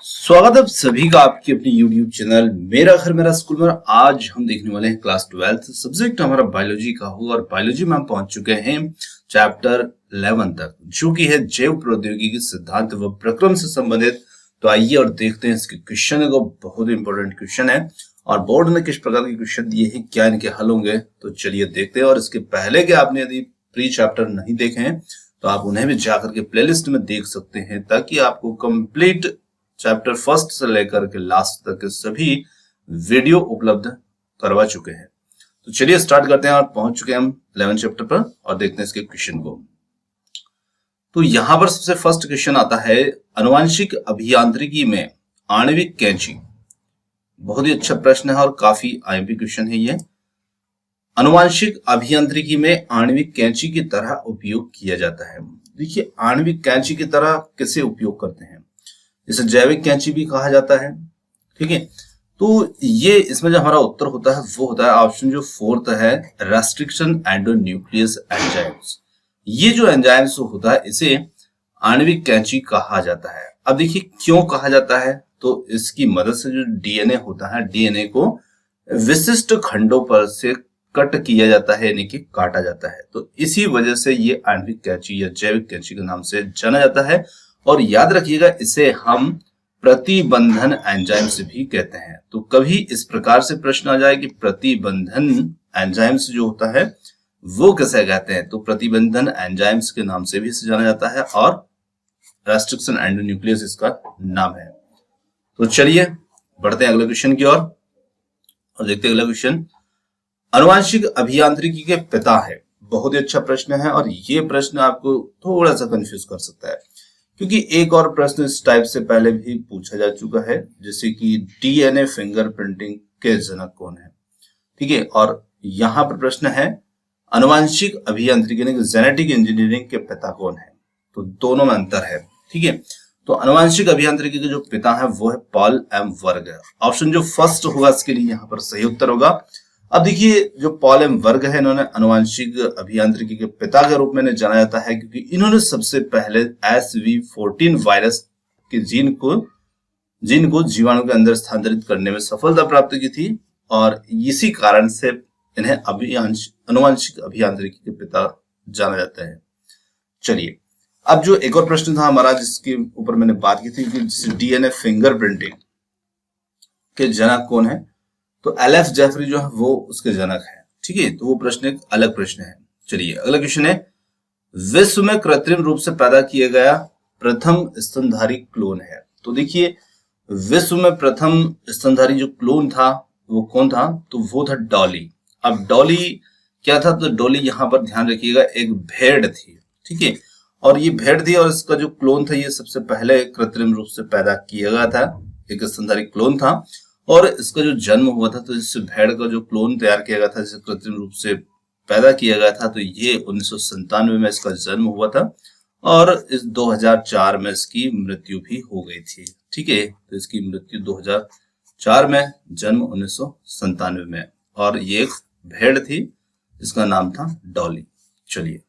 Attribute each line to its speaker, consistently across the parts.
Speaker 1: स्वागत है आप सभी का आपके अपने YouTube चैनल मेरा घर मेरा स्कूल में। आज हम देखने वाले हैं क्लास 12 सब्जेक्ट हमारा बायोलॉजी का होगा और बायोलॉजी में हम पहुंच चुके हैं चैप्टर 11 तक, जो कि है जैव प्रौद्योगिकी सिद्धांत व प्रक्रम से संबंधित। तो आइए और देखते हैं इसके क्वेश्चन को। बहुत इंपॉर्टेंट क्वेश्चन है और बोर्ड में किस प्रकार के क्वेश्चन दिए हैं, क्या इनके हल होंगे, तो चलिए देखते हैं। और इसके पहले के आपने यदि प्री चैप्टर नहीं देखे हैं तो आप उन्हें भी जाकर के प्लेलिस्ट में देख सकते हैं, ताकि आपको कंप्लीट चैप्टर फर्स्ट से लेकर के लास्ट तक के सभी वीडियो उपलब्ध करवा चुके हैं। तो चलिए स्टार्ट करते हैं और पहुंच चुके हैं हम 11 चैप्टर पर और देखते हैं इसके क्वेश्चन को। तो यहां पर सबसे फर्स्ट क्वेश्चन आता है, आनुवंशिक अभियांत्रिकी में आणविक कैंची। बहुत ही अच्छा प्रश्न है और काफी आईएमपी क्वेश्चन है ये। आनुवंशिक अभियांत्रिकी में आणविक कैंची की तरह उपयोग किया जाता है। देखिए, आणविक कैंची की तरह किसे उपयोग करते हैं, इसे जैविक कैंची भी कहा जाता है। ठीक है, तो ये इसमें जो हमारा उत्तर होता है वो होता है ऑप्शन जो फोर्थ है, रेस्ट्रिक्शन एंडोन्यूक्लियस एंजाइम्स। ये जो एंजाइम्स होता है इसे आणविक कैंची कहा जाता है। अब देखिए क्यों कहा जाता है, तो इसकी मदद से जो डीएनए होता है, डीएनए को विशिष्ट खंडों पर से कट किया जाता है, यानी कि काटा जाता है। तो इसी वजह से ये आणविक कैंची या जैविक कैंची के नाम से जाना जाता है। और याद रखिएगा, इसे हम प्रतिबंधन एंजाइम्स भी कहते हैं। तो कभी इस प्रकार से प्रश्न आ जाए कि प्रतिबंधन एंजाइम्स जो होता है वो कैसे कहते हैं, तो प्रतिबंधन एंजाइम्स के नाम से भी इसे जाना जाता है और रेस्ट्रिक्शन एंडोन्यूक्लियस इसका नाम है। तो चलिए बढ़ते हैं अगले क्वेश्चन की ओर और देखते हैं अगला क्वेश्चन। आनुवंशिक अभियांत्रिकी के पिता है। बहुत ही अच्छा प्रश्न है और ये प्रश्न आपको थोड़ा सा कंफ्यूज कर सकता है, क्योंकि एक और प्रश्न इस टाइप से पहले भी पूछा जा चुका है, जैसे कि डीएनए फिंगरप्रिंटिंग के जनक कौन है। ठीक है, और यहां पर प्रश्न है आनुवंशिक अभियांत्रिकी जेनेटिक इंजीनियरिंग के पिता कौन है। तो दोनों में अंतर है। ठीक है, तो आनुवंशिक अभियांत्रिकी के जो पिता है वो है पॉल एम वर्ग। ऑप्शन जो फर्स्ट होगा इसके लिए यहाँ पर सही उत्तर होगा। अब देखिए, जो पॉल एम वर्ग है, इन्होंने आनुवंशिक अभियांत्रिकी के पिता के रूप में जाना जाता है, क्योंकि इन्होंने सबसे पहले SV14 वायरस के जीन को जीवाणु के अंदर स्थानांतरित करने में सफलता प्राप्त की थी और इसी कारण से इन्हें आनुवंशिक अभियांत्रिकी के पिता जाना जाता है। चलिए, अब जो एक और प्रश्न था हमारा जिसके ऊपर मैंने बात की थी कि डीएनए फिंगरप्रिंटिंग के जनक कौन है, तो LF जेफरी जो है वो उसके जनक है। ठीक है, तो वो प्रश्न एक अलग प्रश्न है। चलिए अगला क्वेश्चन है, विश्व में कृत्रिम रूप से पैदा किया गया प्रथम स्तनधारी क्लोन है। तो देखिए, विश्व में प्रथम स्तनधारी जो क्लोन था वो कौन था, तो वो था डॉली। अब डॉली क्या था, तो डॉली यहाँ पर ध्यान रखिएगा एक भेड़ थी। ठीक है, और ये भेड़ थी और इसका जो क्लोन था ये सबसे पहले कृत्रिम रूप से पैदा किया गया था, एक स्तनधारी क्लोन था। और इसका जो जन्म हुआ था, तो इस भेड़ का जो क्लोन तैयार किया गया था, जिसे कृत्रिम रूप से पैदा किया गया था, तो ये 1997 में इसका जन्म हुआ था और इस 2004 में इसकी मृत्यु भी हो गई थी। ठीक है, तो इसकी मृत्यु 2004 में, जन्म 1997 में, और ये एक भेड़ थी, इसका नाम था डॉली। चलिए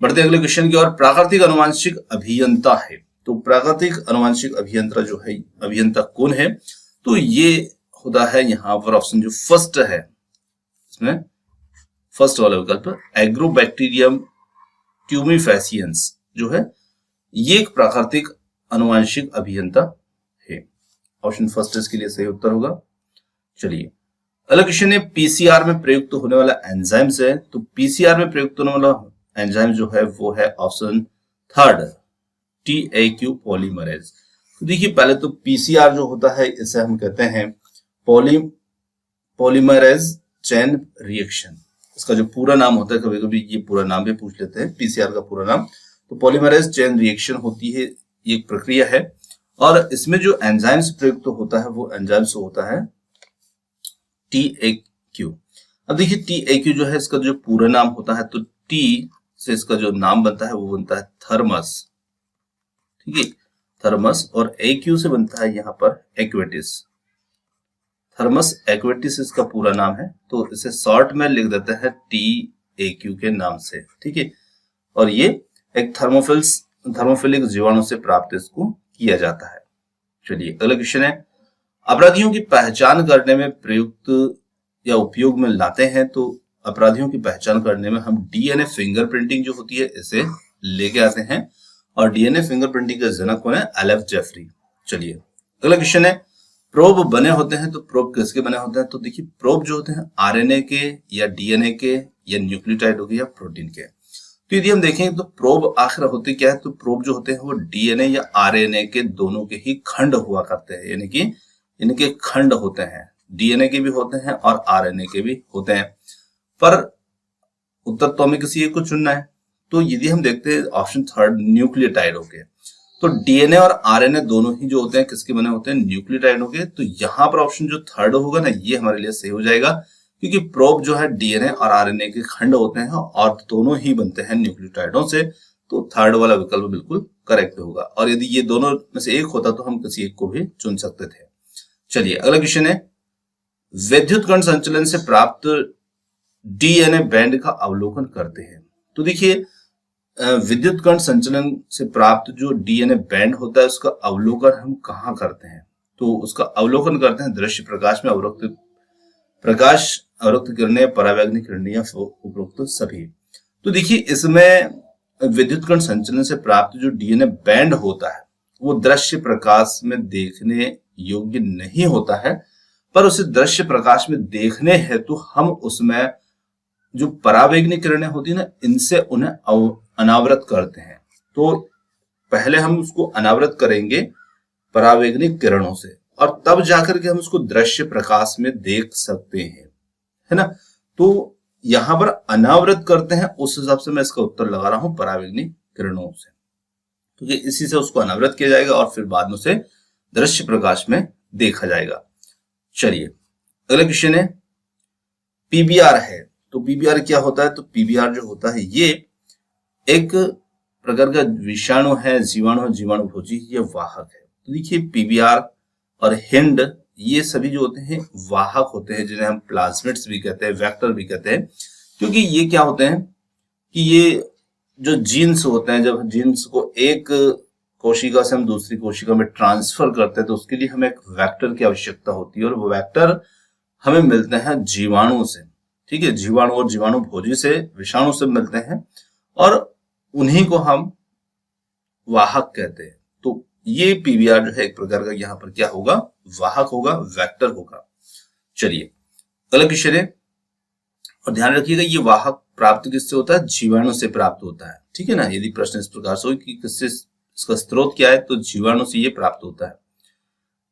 Speaker 1: बढ़ते अगले क्वेश्चन की ओर। प्राकृतिक आनुवंशिक अभियंता है। तो प्राकृतिक आनुवंशिक अभियंता जो है, अभियंता कौन है, तो ये होता है यहाँ पर ऑप्शन जो फर्स्ट है, इसमें फर्स्ट वाला विकल्प एग्रोबैक्टीरियम ट्यूमिफेसियंस जो है, ये एक प्राकृतिक आनुवंशिक अभियंता है। ऑप्शन फर्स्ट इसके लिए सही उत्तर होगा। चलिए अगला क्वेश्चन है, पीसीआर में प्रयुक्त होने वाला एंजाइम्स है। तो पीसीआर में प्रयुक्त होने वाला एंजाइम जो है वो है ऑप्शन थर्ड, TAQ पॉलीमरेज। तो देखिए, पहले तो पीसीआर जो होता है इसे हम कहते हैं पॉलीमरेज चेन रिएक्शन। इसका जो पूरा नाम होता है, कभी कभी ये पूरा नाम भी पूछ लेते हैं, पीसीआर का पूरा नाम। तो पॉलीमरेज चेन रिएक्शन होती है, ये एक प्रक्रिया है और इसमें जो एंजाइम्स प्रयुक्त होता है वो एंजाइम्स होता है TAQ। अब देखिए, TAQ जो है इसका जो पूरा नाम होता है, तो T से इसका जो नाम बनता है वो बनता है थर्मस। ठीक है, थर्मस, और AQ से बनता है यहाँ पर एक्वेटिस। थर्मस एक्वेटिस इसका पूरा नाम है, तो इसे शॉर्ट में लिख देते हैं TAQ के नाम से। ठीक है, और ये एक थर्मोफिलिक जीवाणु से प्राप्त इसको किया जाता है। चलिए अगला क्वेश्चन है, अपराधियों की पहचान करने में प्रयुक्त या उपयोग में लाते हैं, तो अपराधियों की पहचान करने में हम डीएनए फिंगरप्रिंटिंग जो होती है इसे लेके आते हैं, और डीएनए फिंगरप्रिंटिंग का जनक कौन है? LF Jeffrey. चलिए अगला क्वेश्चन है, प्रोब बने होते हैं, तो प्रोब किसके बने होते हैं? तो देखिए प्रोब जो होते हैं आरएनए के या डीएनए के या न्यूक्लियोटाइड हो गए या प्रोटीन के। तो यदि हम देखें तो प्रोब आखिर होते क्या है? तो प्रोब जो होते हैं वो डीएनए या आरएनए के दोनों के ही खंड हुआ करते हैं, यानी कि इनके खंड होते हैं, डीएनए के भी होते हैं और आरएनए के भी होते हैं। पर उत्तर तो हमें किसी एक को चुनना है। तो यदि हम देखते हैं ऑप्शन थर्ड न्यूक्लियोटाइड हो गए, तो डीएनए और आरएनए दोनों ही जो होते हैं किसके बने होते हैं? न्यूक्लियोटाइड हो गए। तो यहाँ पर ऑप्शन जो थर्ड होगा ना, ये हमारे लिए सही हो जाएगा, क्योंकि प्रोब जो है डीएनए और आरएनए के खंड होते हैं और दोनों ही बनते हैं न्यूक्लियोटाइडों से। तो थर्ड वाला विकल्प बिल्कुल करेक्ट होगा, और यदि ये दोनों में से एक होता तो हम किसी एक को भी चुन सकते थे। चलिए अगला क्वेश्चन है, विद्युत कण संचलन से प्राप्त डीएनए बैंड का अवलोकन करते हैं। तो देखिए विद्युत कण संचलन से प्राप्त जो डीएनए बैंड होता है उसका अवलोकन हम कहाँ करते हैं? तो उसका अवलोकन करते हैं दृश्य प्रकाश में, अवरक्त किरणें, परावैंगनिक किरणें या उपरोक्त सभी। तो देखिए इसमें विद्युत कण संचलन से प्राप्त जो डीएनए बैंड होता है वो दृश्य प्रकाश में देखने योग्य नहीं होता है, पर उसे दृश्य प्रकाश में देखने हेतु हम उसमें जो परावैंगनिक किरणें होती है ना, इनसे उन्हें अनावृत करते हैं। तो पहले हम उसको अनावृत करेंगे परावैंगनिक किरणों से, और तब जाकर के हम उसको दृश्य प्रकाश में देख सकते हैं, है ना। तो यहां पर अनावृत करते हैं, उस हिसाब से मैं इसका उत्तर लगा रहा हूं परावैंगनिक किरणों से, क्योंकि इसी से उसको अनावृत किया जाएगा और फिर बाद में उसे दृश्य प्रकाश में देखा जाएगा। चलिए अगला क्वेश्चन है, पीबीआर है। तो पीबीआर क्या होता है? तो पीबीआर जो होता है ये एक प्रकार का विषाणु है, जीवाणु भोजी या वाहक है। तो देखिए पीबीआर और हिंड ये सभी जो होते हैं वाहक होते हैं, जिन्हें हम प्लाज्मिड्स भी कहते हैं, वेक्टर भी कहते हैं, क्योंकि ये क्या होते हैं कि ये जो जीन्स होते हैं, जब जीन्स को एक कोशिका से हम दूसरी कोशिका में ट्रांसफर करते हैं तो उसके लिए हमें एक वेक्टर की आवश्यकता होती है, और वो वेक्टर हमें मिलते हैं जीवाणु से। ठीक है, जीवाणु और जीवाणु भोजी से, विषाणु से मिलते हैं, और उन्हीं को हम वाहक कहते हैं। तो ये पीबीआर जो है एक प्रकार का यहाँ पर क्या होगा? वाहक होगा, वेक्टर होगा। चलिए अगला क्वेश्चन है, और ध्यान रखिएगा ये वाहक प्राप्त किससे होता है? जीवाणु से प्राप्त होता है। ठीक है ना, यदि प्रश्न इस प्रकार से हो कि किससे, इसका स्रोत क्या है, तो जीवाणु से ये प्राप्त होता है।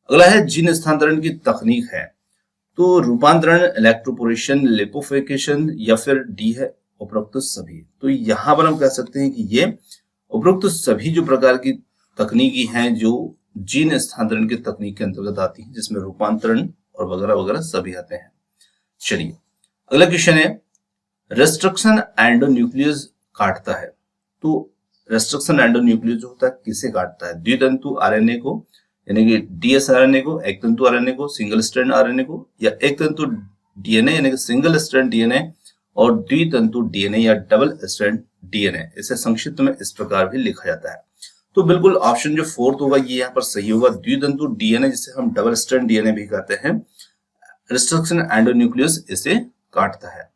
Speaker 1: अगला है जीन स्थानांतरण की तकनीक है। तो रूपांतरण, इलेक्ट्रोपोरेशन, लिपोफिकेशन या फिर डी है उपरोक्त सभी। तो यहां पर हम कह सकते हैं कि ये उपरोक्त सभी जो प्रकार की तकनीकी हैं जो जीन स्थानांतरण की तकनीक के अंतर्गत आती है, जिसमें रूपांतरण और वगैरह वगैरह सभी आते हैं। चलिए अगला क्वेश्चन है, रेस्ट्रिक्शन एंडोन्यूक्लियस काटता है। तो रेस्ट्रिक्शन एंडोन्यूक्लियस जो होता है किसे काटता है? द्वितंतु आरएनए को, यानी कि डीएस आरएनए को, एक तंतु आरएनए को, सिंगल स्ट्रैंड आरएनए को, या एक तंतु डीएनए यानी कि सिंगल स्ट्रैंड डीएनए और द्वितंतु डीएनए या डबल स्ट्रैंड डीएनए। इसे संक्षिप्त में इस प्रकार भी लिखा जाता है। तो बिल्कुल ऑप्शन जो फोर्थ होगा ये यहाँ पर सही होगा, द्वितंतु डीएनए जिसे हम डबल स्ट्रैंड डीएनए भी कहते हैं, रेस्ट्रिक्शन एंडोन्यूक्लियस इसे काटता है।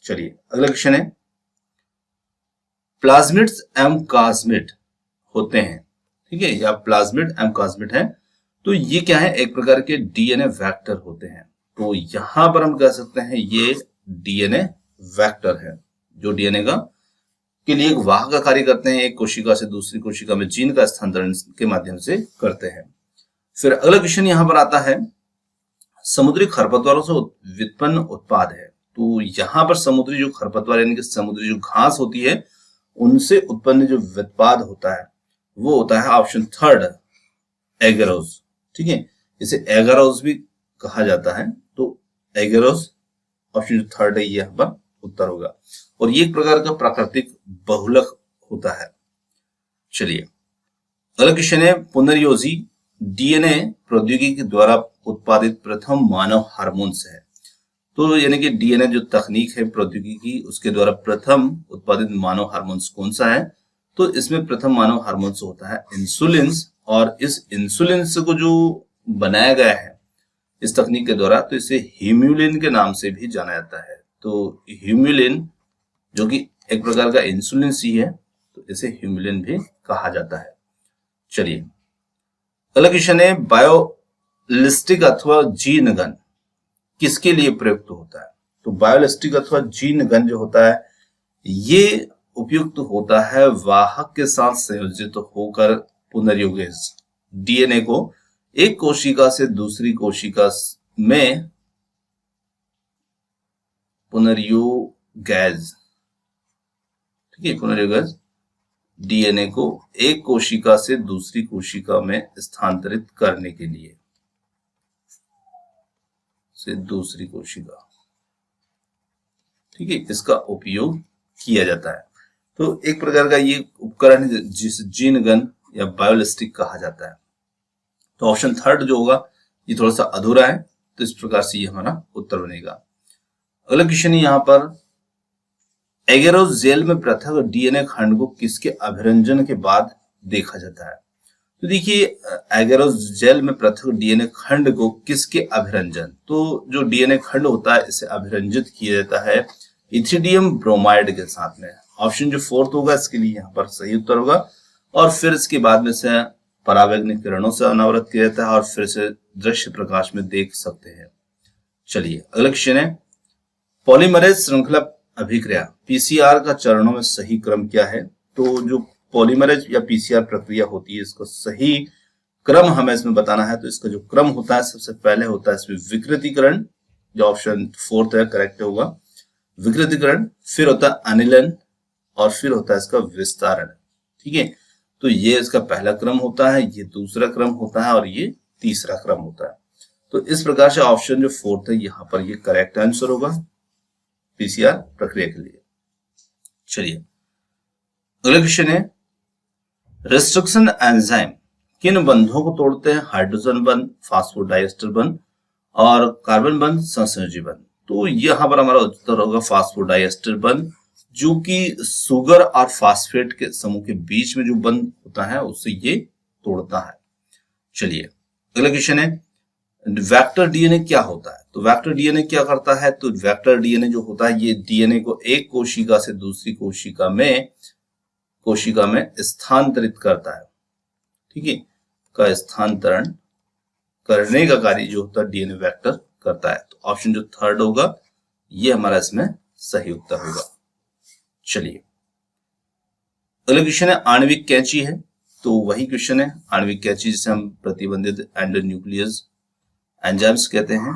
Speaker 1: चलिए अगला क्वेश्चन है, प्लाज्मिड्स एवं कास्मिड होते हैं, ठीक है, या प्लाज्मिड एवं कास्मिड है। तो ये क्या है? एक प्रकार के डीएनए वेक्टर होते हैं। तो यहां पर हम कह सकते हैं ये डीएनए वेक्टर है, जो डीएनए का के लिए एक वाहक का कार्य करते हैं, एक कोशिका से दूसरी कोशिका में जीन का स्थानांतरण के माध्यम से करते हैं। फिर अगला क्वेश्चन यहां पर आता है, समुद्री खरपतवारों से व्युत्पन्न उत्पाद है। तो यहां पर समुद्री जो खरपतवार यानी कि समुद्री जो घास होती है उनसे उत्पन्न जो व्युत्पाद होता है वो होता है ऑप्शन थर्ड एगेरोस। ठीक है, इसे एगेरोस भी कहा जाता है। तो एगेरोस ऑप्शन जो थर्ड है ये यहाँ पर उत्तर होगा, और ये एक प्रकार का प्राकृतिक बहुलक होता है। चलिए अगला क्वेश्चन है, पुनर्योजी डीएनए प्रौद्योगिकी द्वारा उत्पादित प्रथम मानव हार्मोन्स है। तो यानी कि डीएनए जो तकनीक है प्रौद्योगिकी उसके द्वारा प्रथम उत्पादित मानव हार्मोन्स कौन सा है? तो इसमें प्रथम मानव हार्मोन्स होता है इंसुलिन और इस इंसुलिन से को जो बनाया गया है इस तकनीक के द्वारा, तो इसे ह्यूम्युलिन के नाम से भी जाना जाता है। तो ह्यूम्युलिन जो कि एक प्रकार का इंसुलिन सी है, तो इसे ह्यूम्युलिन भी कहा जाता है। चलिए अगला क्वेश्चन है, बायोलिस्टिक अथवा जीन गन किसके लिए प्रयुक्त होता है? तो बायोलिस्टिक अथवा जीन गन जो होता है ये उपयुक्त होता है वाहक के साथ संयोजित होकर पुनर्योगेज डीएनए को एक कोशिका से दूसरी कोशिका में पुनर्योगेज, ठीक है, पुनर्योगेज डीएनए को एक कोशिका से दूसरी कोशिका में स्थानांतरित करने के लिए से दूसरी कोशिका, ठीक है, इसका उपयोग किया जाता है। तो एक प्रकार का ये उपकरण है जिसे जीन गन या बायोलिस्टिक कहा जाता है। तो ऑप्शन थर्ड जो होगा ये थोड़ा सा अधूरा है, तो इस प्रकार से ये हमारा उत्तर बनेगा। अगला क्वेश्चन है यहाँ पर, एगेरोस जेल में पृथक डीएनए खंड को किसके अभिरंजन के बाद देखा जाता है? तो देखिए एगेरोस जेल में पृथक डीएनए खंड को किसके अभिरंजन, तो जो डीएनए खंड होता है इसे अभिरंजित किया जाता है इथिडियम ब्रोमाइड के साथ में। ऑप्शन जो फोर्थ होगा इसके लिए यहाँ पर सही उत्तर होगा। और फिर इसके बाद में से परावैज्ञानिक किरणों से अनावृत किया जाता है और फिर से दृश्य प्रकाश में देख सकते हैं। चलिए अगला क्वेश्चन है, पॉलीमरेज श्रृंखला अभिक्रिया पीसीआर का चरणों में सही क्रम क्या है? तो जो पॉलीमरेज या पीसीआर प्रक्रिया होती है इसका सही क्रम हमें इसमें बताना है। तो इसका जो क्रम होता है सबसे पहले होता है इसमें विकृतीकरण, जो ऑप्शन फोर्थ है करेक्ट होगा, विकृतीकरण, फिर होता है अनिलन और फिर होता है इसका विस्तारण, ठीक है। तो ये इसका पहला क्रम होता है, ये दूसरा क्रम होता है और ये तीसरा क्रम होता है। तो इस प्रकार से ऑप्शन जो फोर्थ है यहाँ पर ये करेक्ट आंसर होगा पीसीआर प्रक्रिया के लिए। चलिए अगला क्वेश्चन है, रिस्ट्रिक्शन एंजाइम किन बंधों को तोड़ते हैं? हाइड्रोजन बंध, फास्फोडाइएस्टर बंध और कार्बन बंध, सहसंयोजी बंध। तो यहाँ पर हमारा उत्तर होगा फास्फोडाइएस्टर बंध, जो कि सुगर और फास्फेट के समूह के बीच में जो बंध होता है उससे ये तोड़ता है। चलिए अगला क्वेश्चन है, वेक्टर डीएनए क्या होता है? तो वेक्टर डीएनए क्या करता है? तो वेक्टर डीएनए जो होता है ये डीएनए को एक कोशिका से दूसरी कोशिका में स्थानांतरित करता है, ठीक है, का स्थानांतरण करने का कार्य जो होता है डीएनए वेक्टर करता है। तो ऑप्शन जो थर्ड होगा ये हमारा इसमें सही उत्तर होगा। चलिए अगला क्वेश्चन है, आणविक कैंची है। तो वही क्वेश्चन है, आणविक कैंची जिसे हम प्रतिबंधित एंडोन्यूक्लियस एंजाइम्स कहते हैं।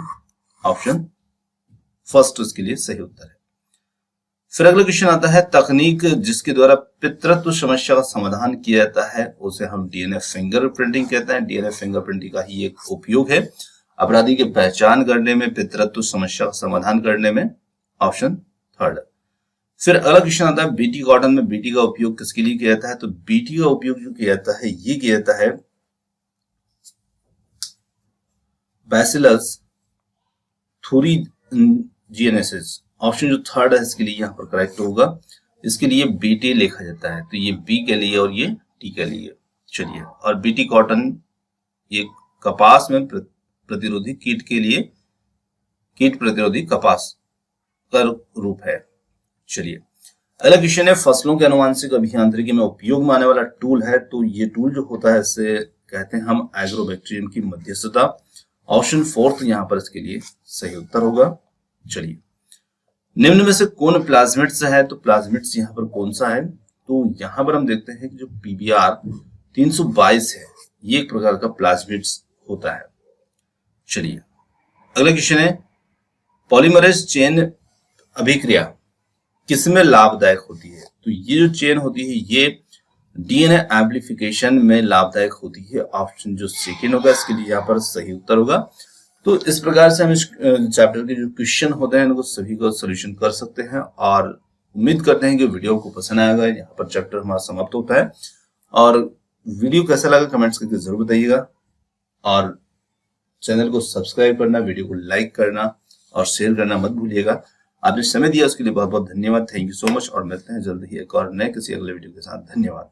Speaker 1: ऑप्शन फर्स्ट उसके लिए सही उत्तर है। फिर अगला क्वेश्चन आता है, तकनीक जिसके द्वारा पितृत्व समस्या का समाधान किया जाता है उसे हम डीएनए फिंगरप्रिंटिंग कहते हैं। डीएनए फिंगरप्रिंटिंग का ही एक उपयोग है अपराधी की पहचान करने में, पितृत्व समस्या का समाधान करने में। Option third. फिर अगला क्वेश्चन आता है, बीटी कॉटन में बीटी का उपयोग किसके लिए किया जाता है? तो बीटी का उपयोग जो किया जाता है ये किया जाता है बैसिलस थूरिजिएनेसिस। ऑप्शन जो थर्ड है इसके लिए यहाँ पर करेक्ट होगा। इसके लिए बीटी लिखा जाता है, तो ये बी के लिए और ये टी के लिए। चलिए, और बीटी कॉटन ये कपास में प्रतिरोधी कीट के लिए कीट प्रतिरोधी कपास का रूप है। चलिए अगला क्वेश्चन है, फसलों के अनुवांशिक अभियांत्रिकी में उपयोग में आने वाला टूल है। तो ये टूल जो होता है इसे कहते हैं हम एग्रोबैक्टीरियम की मध्यस्थता। ऑप्शन फोर्थ यहाँ पर इसके लिए सही उत्तर होगा। चलिए, निम्न में से कौन प्लाज्मिड्स है? तो प्लाज्मिड्स यहाँ पर कौन सा है? तो यहाँ पर हम देखते हैं कि जो पीबीआर 322 है ये एक प्रकार का प्लाज्मिड्स होता है। चलिए अगला क्वेश्चन है, पॉलीमरेज चेन अभिक्रिया किसमें लाभदायक होती है? तो ये जो चेन होती है ये डीएनए एम्प्लीफिकेशन में लाभदायक होती है। ऑप्शन जो सेकेंड होगा इसके लिए यहाँ पर सही उत्तर होगा। तो इस प्रकार से हम इस चैप्टर के जो क्वेश्चन होते हैं उनको सभी को सोल्यूशन कर सकते हैं और उम्मीद करते हैं कि वीडियो को पसंद आएगा। यहाँ पर चैप्टर हमारा समाप्त होता है और वीडियो कैसा लगा कमेंट्स करके जरूर बताइएगा और चैनल को सब्सक्राइब करना, वीडियो को लाइक करना और शेयर करना मत भूलिएगा। आपने समय दिया उसके लिए बहुत बहुत धन्यवाद। थैंक यू सो मच और मिलते हैं जल्द ही एक और नए किसी अगले वीडियो के साथ। धन्यवाद।